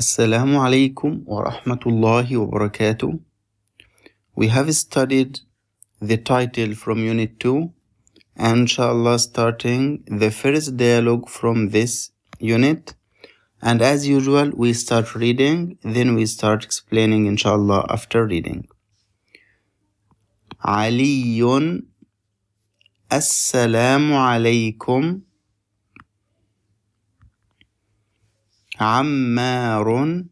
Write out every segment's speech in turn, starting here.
Assalamu alaikum wa rahmatullahi wa barakatuh. We have studied the title from Unit 2 and inshallah starting the first dialogue from this unit. And as usual, we start reading, then we start explaining inshallah after reading. Aliyun, assalamu alaykum. Ammarun,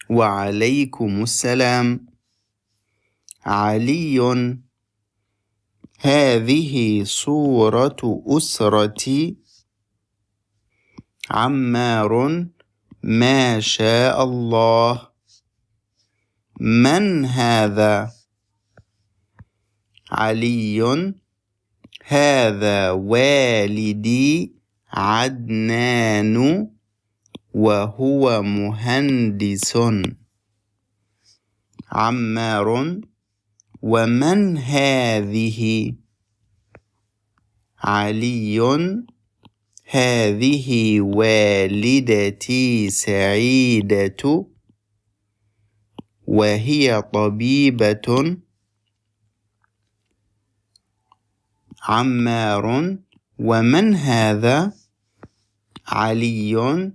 wa alaykum assalam. علي هذه صورة أسرتي. عمار ما شاء الله. من هذا؟ علي هذا والدي عدنان وهو مهندس. عمار ومن هذه؟ علي هذه والدتي سعيدة وهي طبيبة. عمار ومن هذا؟ علي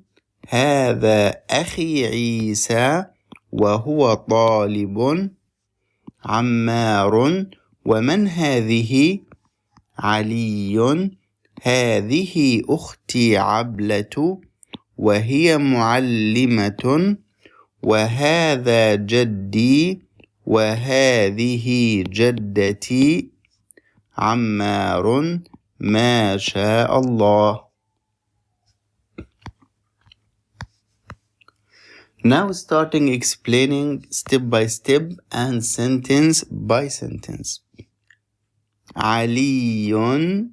هذا أخي عيسى وهو طالب. عمار ومن هذه؟ علي هذه أختي عبلة وهي معلمة. وهذا جدي وهذه جدتي. عمار ما شاء الله. Now starting explaining step by step and sentence by sentence. Aliyun.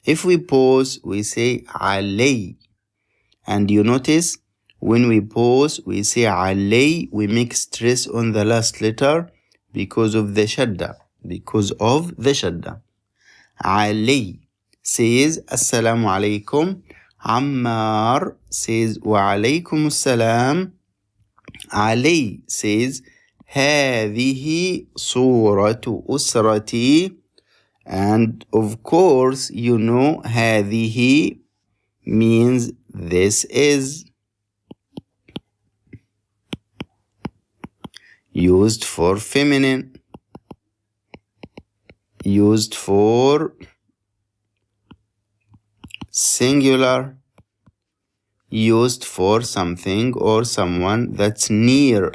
If we pause, we say alay. And you notice when we pause, we say alay, we make stress on the last letter because of the shadda. Alay says assalamu alaikum. Ammar says wa alaykum assalam. علي says هذه صورة أسرتي. And of course you know هذه means this is, used for feminine, used for singular, used for something or someone that's near.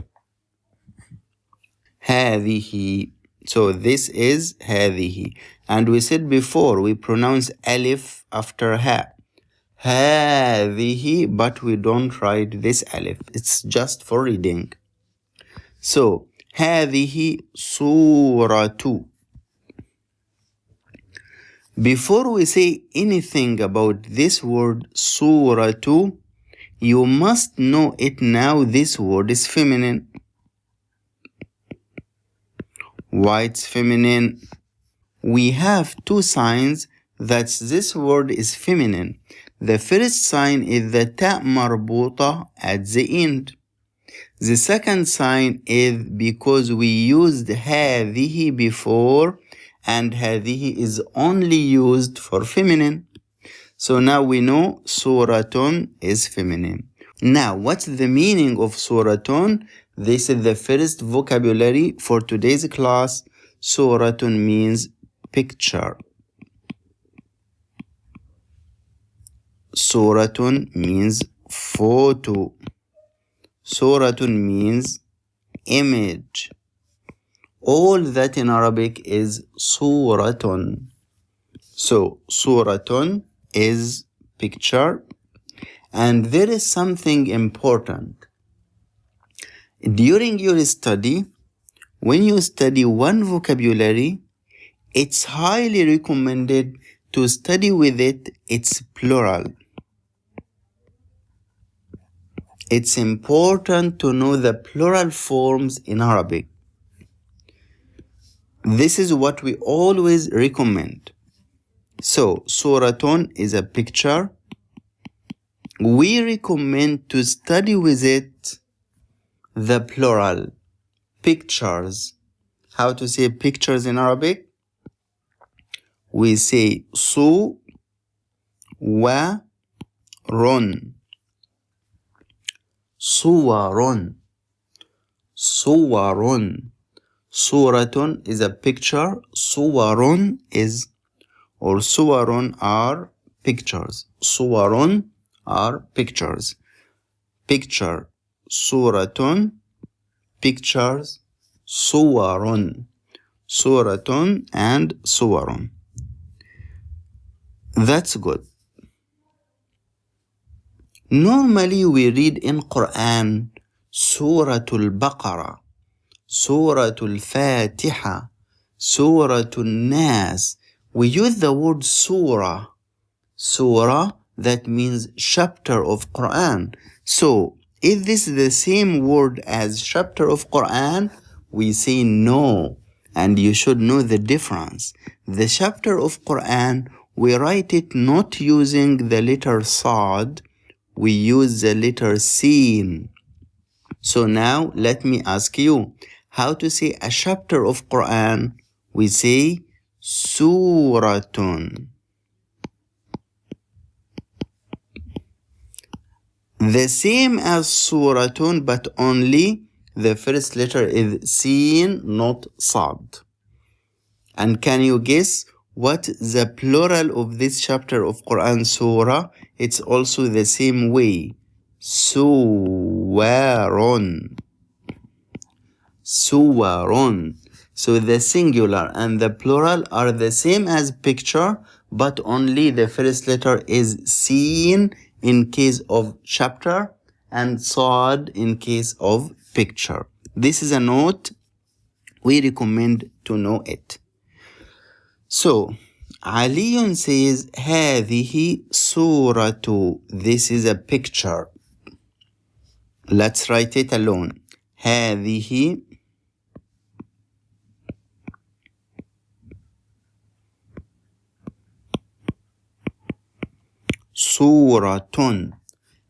هذه. So this is هذه. And we said before we pronounce alif after ha. هذه, but we don't write this alif. It's just for reading. So هذه صورة. Before we say anything about this word suratu, you must know it now. This word is feminine. Why it's feminine? We have two signs that this word is feminine. The first sign is the ta marbuta at the end. The second sign is because we used هذه before, and هذه is only used for feminine. So now we know suratun is feminine. Now, what's the meaning of suratun? This is the first vocabulary for today's class. Suratun means picture. Suratun means photo. Suratun means image. All that in Arabic is suratun. So suratun is picture. And there is something important. During your study, when you study one vocabulary, it's highly recommended to study with it its plural. It's important to know the plural forms in Arabic. This is what we always recommend. So, suratun is a picture. We recommend to study with it the plural, pictures. How to say pictures in Arabic? We say صورٌ. صور. صور. صورة is a picture. صور is, or صور are pictures. صور are pictures. Picture. صورة. Pictures. صور. صورة and صور. That's good. Normally we read in Quran Suratul Baqarah, Suratul Fatiha, Suratul Nas. We use the word surah. Surah, that means chapter of Quran. So, if this is the same word as chapter of Quran, we say no. And you should know the difference. The chapter of Quran, we write it not using the letter Sad, we use the letter Sin. So now let me ask you, how to say a chapter of Quran? We say Suratun. The same as Suratun, but only the first letter is Sin, not Sad. And can you guess what the plural of this chapter of Quran, Surah? It's also the same way. Suwarun. Suwarun. So the singular and the plural are the same as picture, but only the first letter is Sin in case of chapter and Sad in case of picture. This is a note. We recommend to know it. So, Ali says, هذه صورة. This is a picture. Let's write it alone. هذه صورة.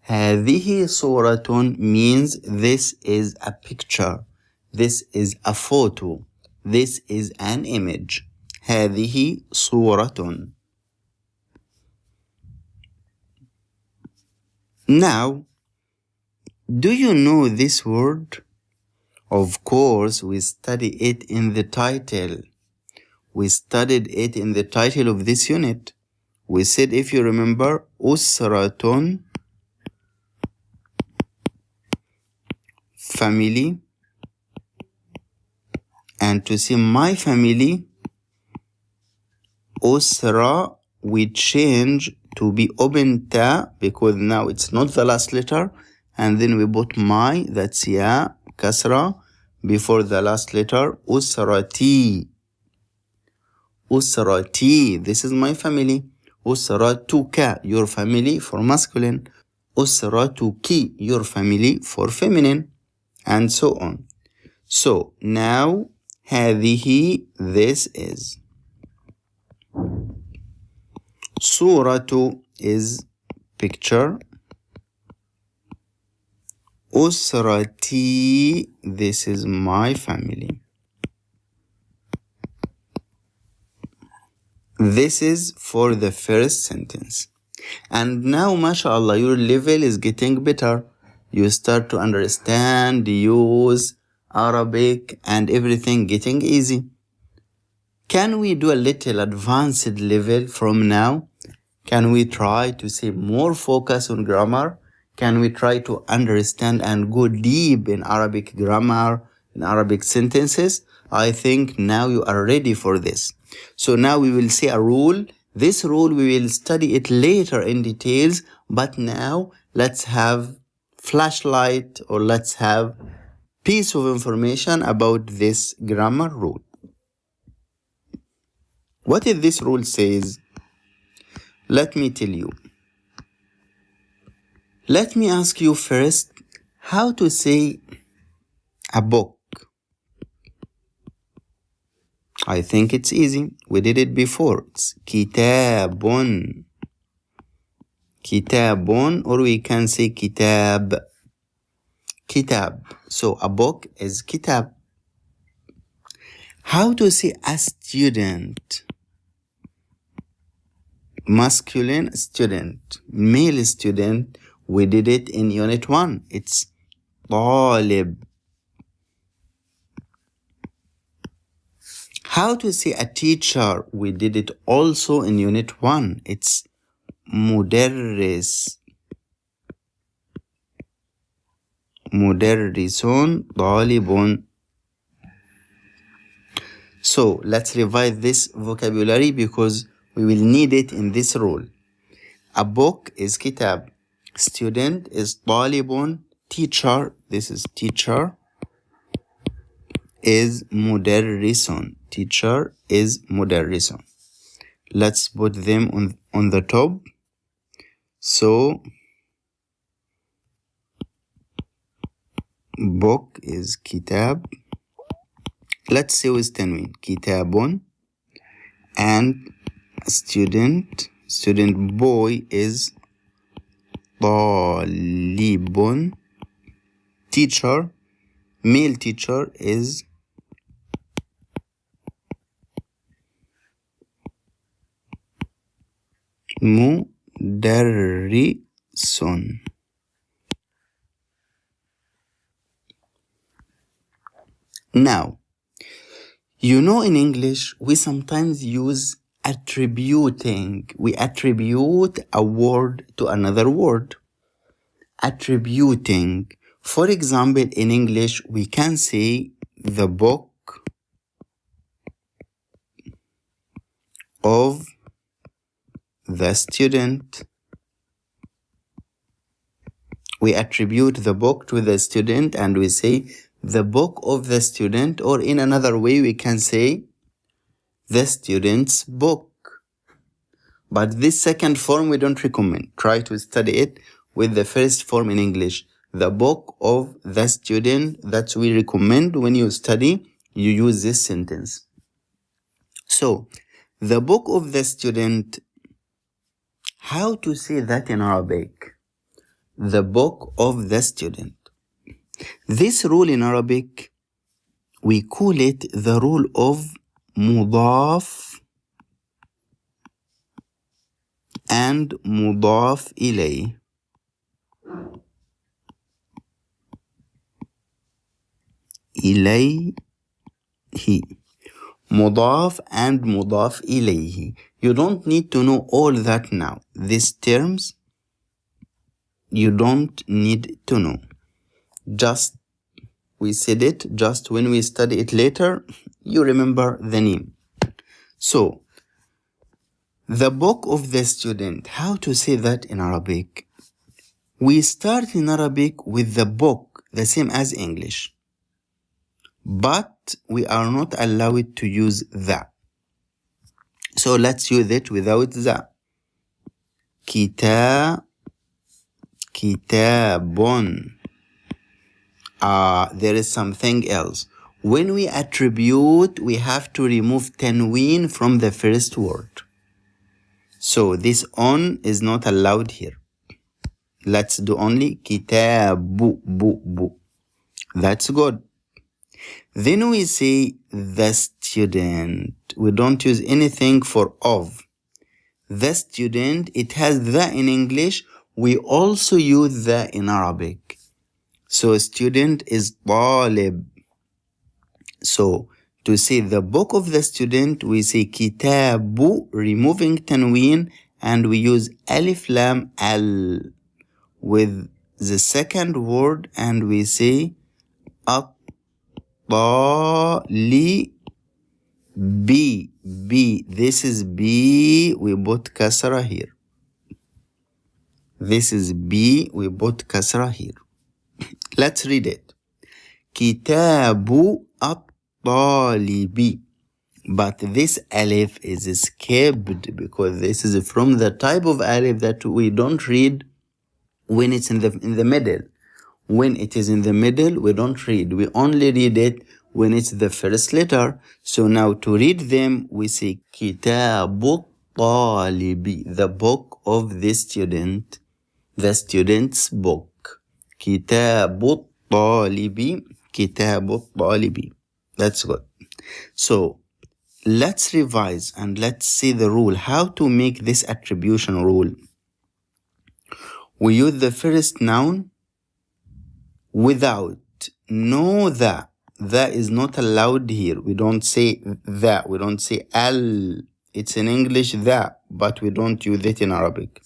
هذه صورة means this is a picture. This is a photo. This is an image. هذه صورة. Now, do you know this word? Of course, we study it in the title. We studied it in the title of this unit. We said, if you remember, أسرة, family, and to see my family, Usra, we change to be open ta because now it's not the last letter, and then we put my, that's ya, kasra, before the last letter, Usrati. Usrati, this is my family. Usratuka, your family, for masculine. Usratuki, your family, for feminine, and so on. So now, هذه, this is. Suratu is picture. Usrati, this is my family. This is for the first sentence. And now, mashallah, your level is getting better. You start to understand, use Arabic, and everything getting easy. Can we do a little advanced level from now? Can we try to say more focus on grammar? Can we try to understand and go deep in Arabic grammar, in Arabic sentences? I think now you are ready for this. So now we will say a rule. This rule we will study it later in details, but now let's have flashlight, or let's have piece of information about this grammar rule. What if this rule says? Let me tell you. Let me ask you first how to say a book. I think it's easy. We did it before. It's kitabun. Kitabun, or we can say kitab. kitab. So a book is kitab. How to say a student? Masculine student, male student. We did it in unit 1. It's طالب. How to say a teacher? We did it also in unit 1. It's مدرس. مدرس طالب. So let's revise this vocabulary because we will need it in this rule. A book is kitab. Student is طالب. Teacher, this is teacher, is مدرس. Teacher is مدرس. Let's put them on the top. So book is kitab. Let's say with tanween. Kitabun. And student boy is طالب. Teacher, male teacher is مدرس. Now, you know, in English, we sometimes use attributing. We attribute a word to another word. Attributing. For example, in English, we can say the book of the student. We attribute the book to the student and we say the book of the student, or in another way we can say the student's book. But this second form we don't recommend. Try to study it with the first form in English. The book of the student, that we recommend when you study, you use this sentence. So, the book of the student, how to say that in Arabic? The book of the student. This rule in Arabic, we call it the rule of مضاف and مضاف إليه. إليه. مضاف and مضاف إليه. You don't need to know all that now. These terms, you don't need to know. Just, we said it, just when we study it later, you remember the name. So, the book of the student, how to say that in Arabic? We start in Arabic with the book, the same as English. But we are not allowed to use the. So let's use it without the. Kitabun. There is something else. When we attribute, we have to remove tanween from the first word. So this on is not allowed here. Let's do only kitabu, bu. That's good. Then we say the student. We don't use anything for of. The student, it has the in English. We also use the in Arabic. So student is طالب. So to say the book of the student, we say kitabu, removing tanween, and we use alif lam al with the second word, and we say at-tali B. This is B, we put kasra here. This is B, we put kasra here. Let's read it. Kitabu at-talibi. But this alif is skipped because this is from the type of alif that we don't read when it's in the middle. When it is in the middle, we don't read. We only read it when it's the first letter. So now to read them, we say Kitabu Talibi, the book of the student, the student's book. Kitabu الطالب كتاب الطالب. That's good. So let's revise and let's see the rule. How to make this attribution rule. We use the first noun without. No the. The is not allowed here. We don't say the. We don't say al. It's in English the, but we don't use it in Arabic.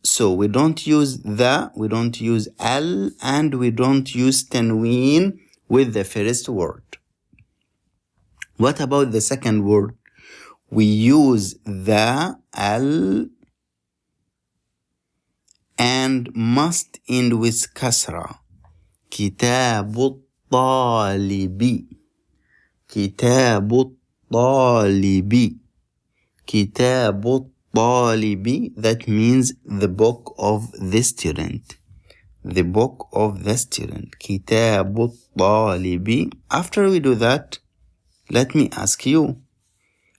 So we don't use the, we don't use al, and we don't use tanween with the first word. What about the second word? We use the, al, and must end with kasra. كتاب الطالب. كتاب الطالب. كتاب الطالب. That means the book of the student. The book of the student. كتاب الطالب. After we do that, let me ask you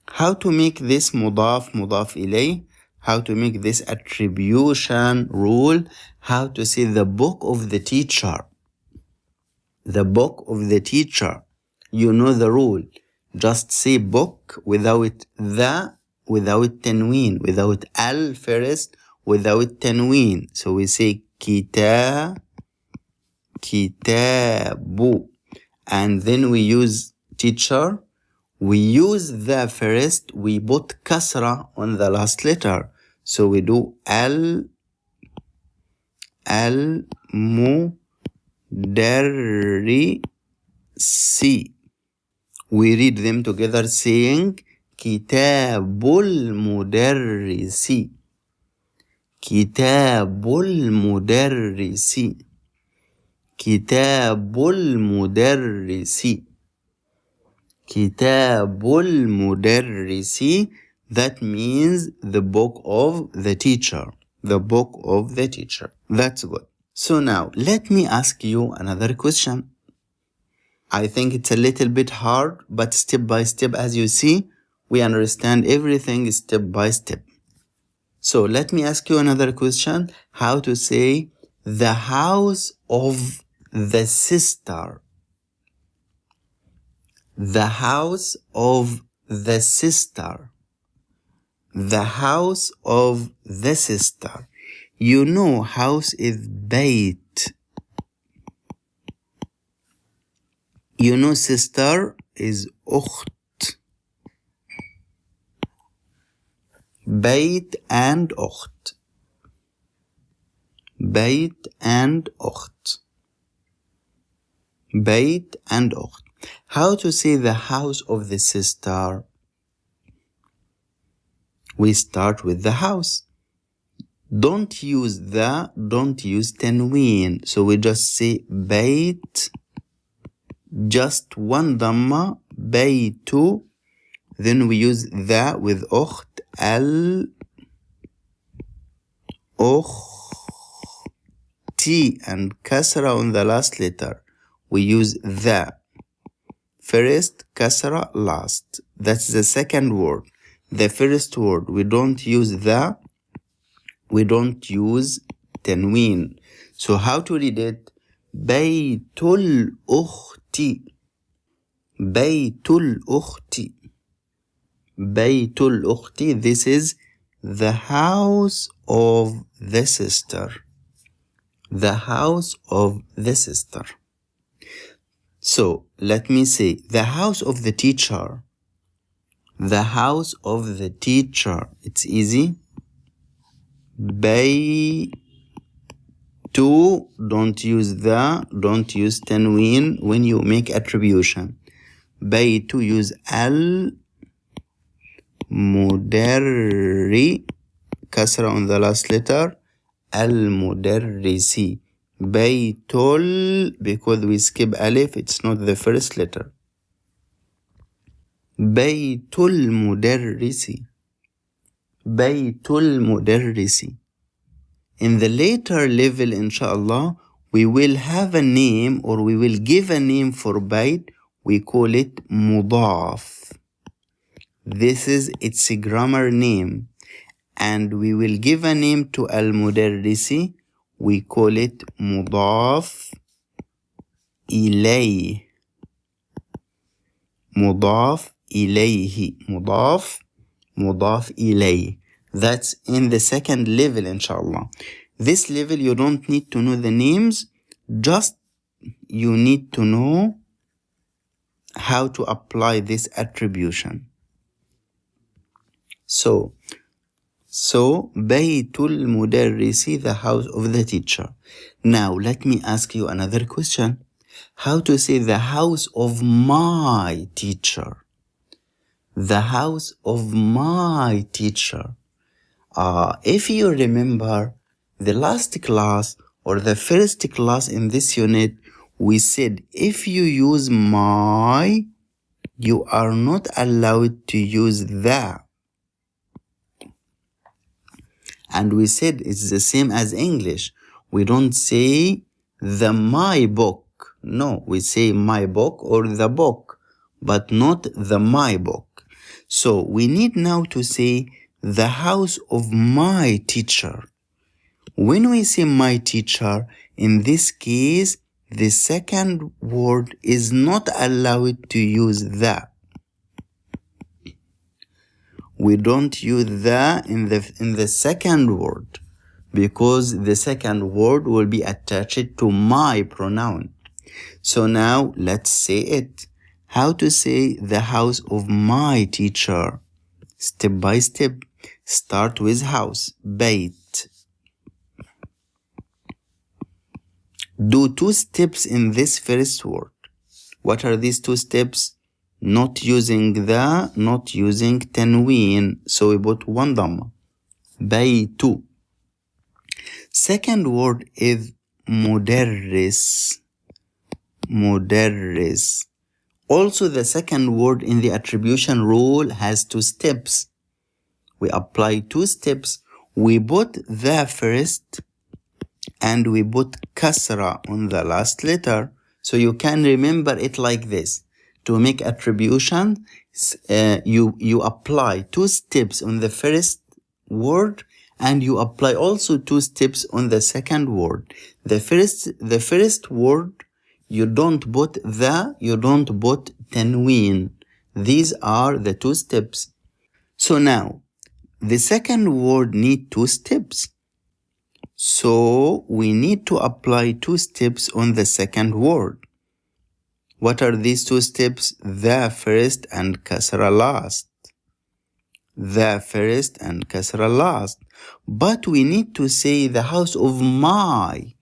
how to make this مضاف مضاف إليه, how to make this attribution rule, how to say the book of the teacher. The book of the teacher. You know the rule. Just say book without the, without tanween, without al first, without tanween. So we say kitabu. And then we use teacher. We use the first. We put kasra on the last letter. So we do al-mudarrisi. We read them together saying Kitabul Mudarrisi. Kitabul Mudarrisi. Kitabul Mudarrisi. Kitabul Mudarrisi. That means the book of the teacher. The book of the teacher. That's good. So now let me ask you another question. I think it's a little bit hard, but step by step, as you see, we understand everything step by step. So let me ask you another question. How to say the house of the sister. The house of the sister. The house of the sister. You know house is bayt. You know sister is أخت. بيت and أخت. بيت and أخت. بيت and أخت. How to say the house of the sister? We start with the house. Don't use the, don't use tanween. So we just say بيت. Just one dhamma, baytu. Then we use the with أخت, أختي, and kasra on the last letter. We use the first, kasra last. That's the second word. The first word, we don't use the, we don't use tanween. So how to read it? Baytul ukhti. Baytul ukhti. Baytul ukhti. This is the house of the sister. The house of the sister. So let me say the house of the teacher. The house of the teacher. It's easy. Baytu. Don't use the, don't use tanween when you make attribution. Baytu, use al. Mudarri, kasra on the last letter. Al mudarrisi. Baytul, because we skip alif, it's not the first letter. Baytul mudarrisi. Baytul mudarrisi. In the later level, inshallah, we will have a name, or we will give a name for bayt. We call it mudaf. This is its grammar name. And we will give a name to al-mudarrisi. We call it mudaf إليه مضاف إليه مضاف إليه. That's in the second level inshallah. This level you don't need to know the names, just you need to know how to apply this attribution. So بيت المدرس, the house of the teacher. Now let me ask you another question. How to say the house of my teacher? The house of my teacher. If you remember the last class or the first class in this unit, we said if you use my, you are not allowed to use the. And we said it's the same as English. We don't say the my book. No, we say my book or the book, but not the my book. So we need now to say the house of my teacher. When we say my teacher, in this case, the second word is not allowed to use the. We don't use the in the second word because the second word will be attached to my pronoun. So now let's say it. How to say the house of my teacher? Step by step. Start with house. Bayt. Do 2 steps in this first word. What are these 2 steps? Not using the, not using tanween. So we put 1 dhamma. Baytu. Second word is mudarris. Mudarris. Also, the second word in the attribution rule has 2 steps. We apply 2 steps. We put the first and we put kasra on the last letter. So you can remember it like this. To make attribution, you apply 2 steps on the first word and you apply also 2 steps on the second word. The first word, you don't put the, you don't put tanween. These are the 2 steps. So now, the second word need 2 steps. So we need to apply 2 steps on the second word. What are these 2 steps? The first and kasra last. The first and kasra last. But we need to say the house of my.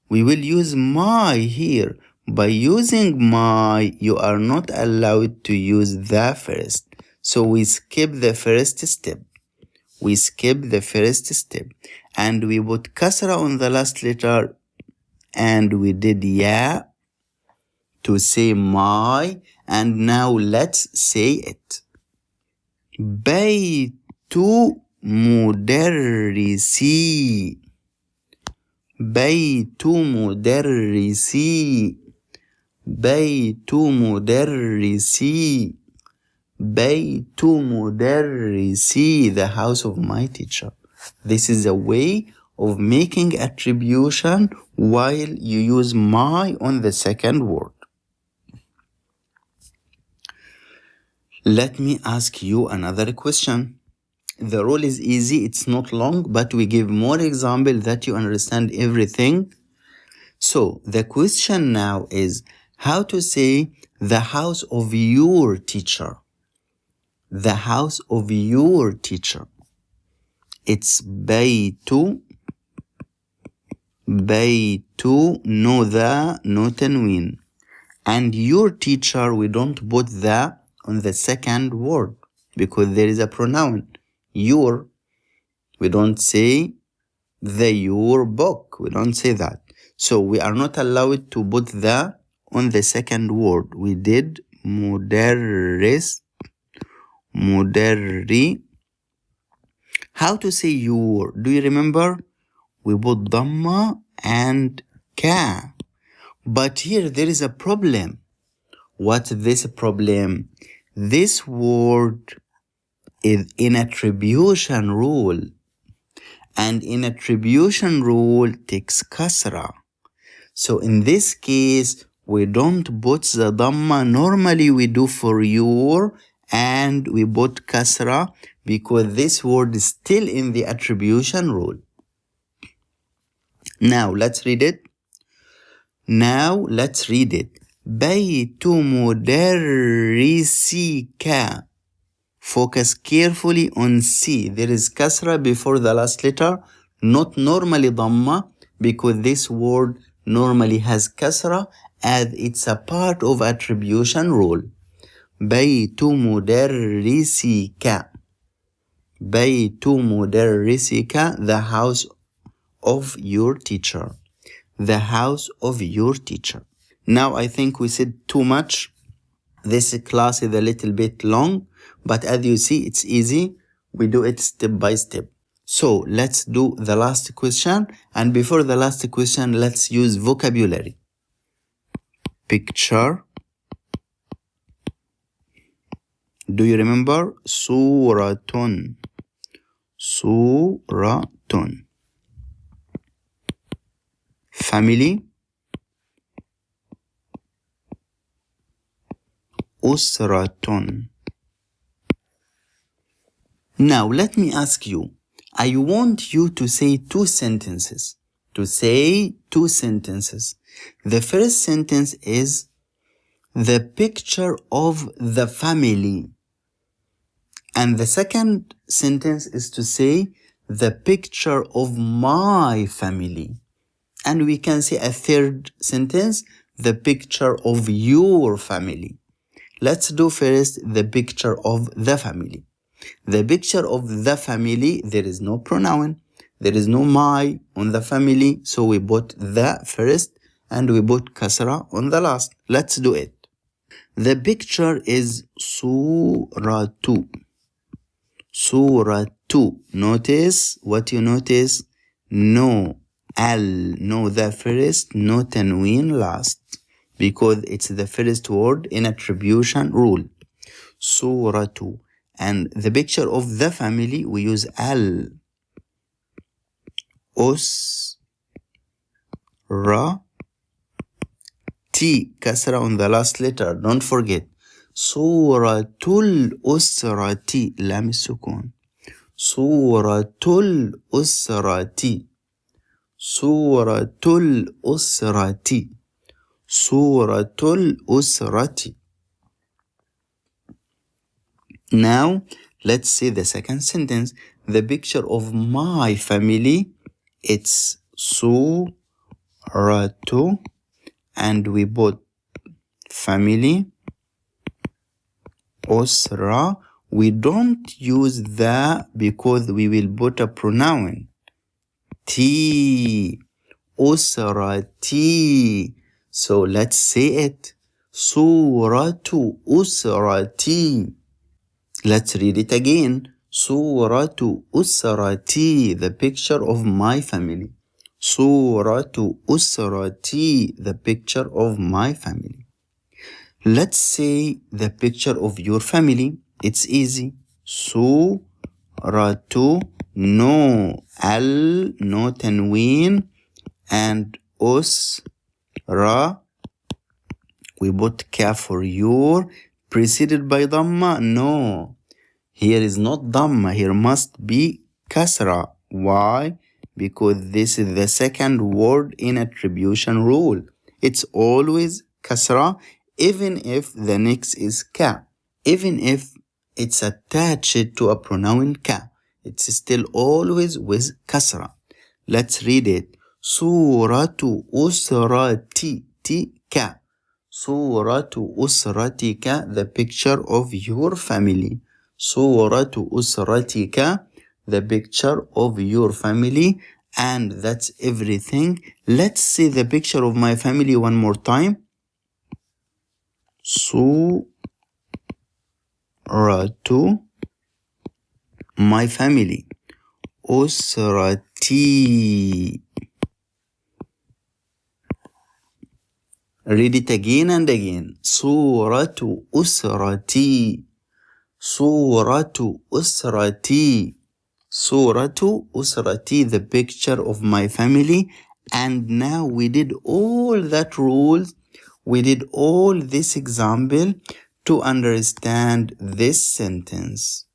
We will use my here. By using my, you are not allowed to use the first. So we skip the first step. We skip the first step. And we put kasra on the last letter. And we did ya to say my. And now let's say it. Baytu mudarrisi. Baytu mudarrisi. Baytu mudarrisi. Baytu mudarrisi, the house of my teacher. This is a way of making attribution while you use my on the second word. Let me ask you another question. The rule is easy, it's not long, but we give more example that you understand everything. So the question now is how to say the house of your teacher. The house of your teacher. It's baytu, no the, no tanween. And your teacher, we don't put the on the second word because there is a pronoun. Your. We don't say the your book. We don't say that. So we are not allowed to put the on the second word. We did mudarris, mudarri. How to say your? Do you remember? We put dhamma and ka. But here there is a problem. What's this problem? This word is in attribution rule. And in attribution rule takes kasra. So in this case, We don't put the dhamma normally we do for your, and we put kasra because this word is still in the attribution rule. Now let's read it. بيت مدرسك. Focus carefully on C. There is kasra before the last letter, not normally dhamma, because this word normally has kasra as it's a part of attribution rule. بيت مدرسك. بيت مدرسك, the house of your teacher. The house of your teacher. Now I think we said too much. This class is a little bit long, but as you see, it's easy. We do it step by step. So let's do the last question. And before the last question, let's use vocabulary. Picture. Do you remember? Suratun. Suratun. Family. Usratun. Now let me ask you. I want you to say two sentences. The first sentence is the picture of the family. And the second sentence is to say the picture of my family. And we can say a third sentence, the picture of your family. Let's do first the picture of the family. The picture of the family, there is no pronoun. There is no my on the family. So we put the first and we put kasra on the last. Let's do it. The picture is suratu. Suratu. Notice what you notice. No the first, no tanween last, because it's the first word in attribution rule. Suratu. And the picture of the family, we use al. Usra. T, kasra on the last letter, don't forget. Suratul usrati, lam sukun. Suratul usrati. Suratul usrati. Suratul usrati. Now, let's see the second sentence. The picture of my family, it's suratu, and we put family, usra. We don't use the because we will put a pronoun. T, usrati. So let's say it. Suratu usrati. Let's read it again. Suratu usrati, the picture of my family. Suratu usrati, the picture of my family. Let's say the picture of your family. It's easy. Suratu, no al, no tanween, and usra. We put ka for your, preceded by dhamma. No, here is not dhamma. Here must be kasra. Why? Because this is the second word in attribution rule. It's always kasra, even if the next is ka. Even if it's attached to a pronoun ka, it's still always with kasra. Let's read it. Suratu usrati ka. Suratu usratika, the picture of your family. Suratu usratika, the picture of your family. And that's everything. Let's see the picture of my family one more time. Suratu, my family. Usrati. Read it again and again. Suratu usrati. Suratu usrati. Suratu usrati, the picture of my family. And now we did all that rules. We did all this example to understand this sentence.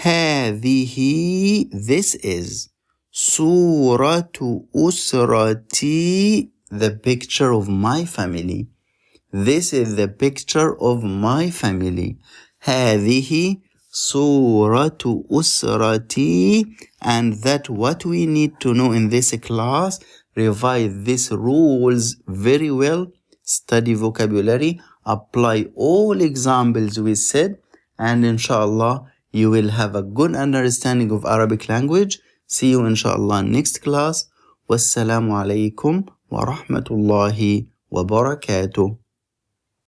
هذه, this is صورة أسرتي, the picture of my family. This is the picture of my family. هذه صورة أسرتي. And that what we need to know in this class, revise these rules very well, study vocabulary, apply all examples we said, and inshallah you will have a good understanding of Arabic language. See you inshallah next class. Wassalamu alaikum wa rahmatullahi wa barakatuh.